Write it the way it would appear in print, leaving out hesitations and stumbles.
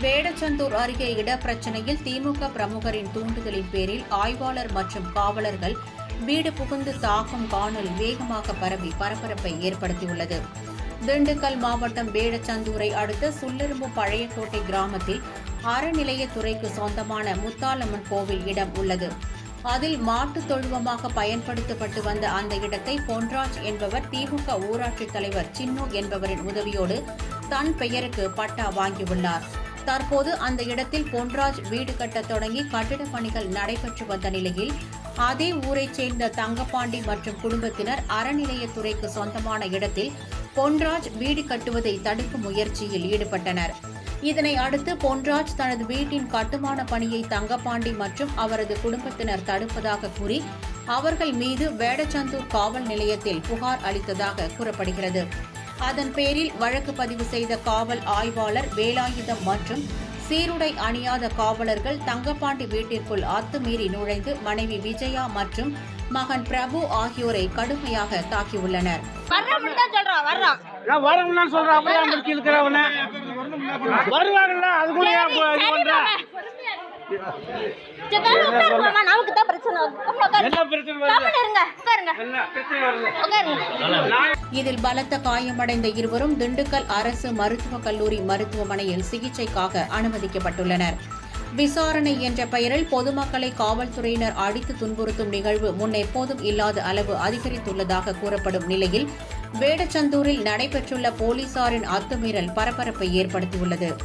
வேடச்சந்தூர் அருகே இடப்பிரச்சினையில் திமுக பிரமுகரின் தூண்டுதலின் பேரில் ஆய்வாளர் மற்றும் காவலர்கள் வீடு புகுந்து தாக்கும் காணொலி வேகமாக பரவி பரபரப்பை ஏற்படுத்தியுள்ளது. திண்டுக்கல் மாவட்டம் வேடச்சந்தூரை அடுத்த சுல்லெரும்பு பழையக்கோட்டை கிராமத்தில் அறநிலையத்துறைக்கு சொந்தமான முத்தாலம்மன் கோவில் இடம் உள்ளது. அதில் மாட்டுத் தொழுவமாக பயன்படுத்தப்பட்டு வந்த அந்த இடத்தை பொன்ராஜ் என்பவர் திமுக ஊராட்சித் தலைவர் சின்னு என்பவரின் உதவியோடு தன் பெயருக்கு பட்டா வாங்கியுள்ளார். தற்போது அந்த இடத்தில் பொன்ராஜ் வீடு கட்டத் தொடங்கி கட்டிடப் பணிகள் நடைபெற்று வந்த நிலையில் அதே ஊரைச் சேர்ந்த தங்கப்பாண்டி மற்றும் குடும்பத்தினர் அறநிலையத்துறைக்கு சொந்தமான இடத்தில் பொன்ராஜ் வீடு கட்டுவதை தடுக்கும் முயற்சியில் ஈடுபட்டனர். இதனை அடுத்து பொன்ராஜ் தனது வீட்டின் கட்டுமான பணியை தங்கப்பாண்டி மற்றும் அவரது குடும்பத்தினர் தடுப்பதாக கூறி அவர்கள் மீது வேடச்சந்தூர் காவல் நிலையத்தில் புகார் அளித்ததாக கூறப்படுகிறது. அதன் பேரில் வழக்கு பதிவு செய்த காவல் ஆய்வாளர் வேலாயுதம் மற்றும் சீருடை அணியாத காவலர்கள் தங்கப்பாண்டி வீட்டிற்குள் அத்துமீறி நுழைந்து மனைவி விஜயா மற்றும் மகன் பிரபு ஆகியோரை கடுமையாக தாக்கியுள்ளனர். இதில் பலத்த காயமடைந்த இருவரும் திண்டுக்கல் அரசு மருத்துவக் கல்லூரி மருத்துவமனையில் சிகிச்சைக்காக அனுமதிக்கப்பட்டுள்ளனர். விசாரணை என்ற பெயரில் பொதுமக்களை காவல்துறையினர் அடித்து துன்புறுத்தும் நிகழ்வு முன்னெப்போதும் இல்லாத அளவு அதிகரித்துள்ளதாக கூறப்படும் நிலையில் வேடச்சந்தூரில் நடைபெற்றுள்ள போலீசாரின் அத்துமீறல் பரபரப்பை ஏற்படுத்தியுள்ளது.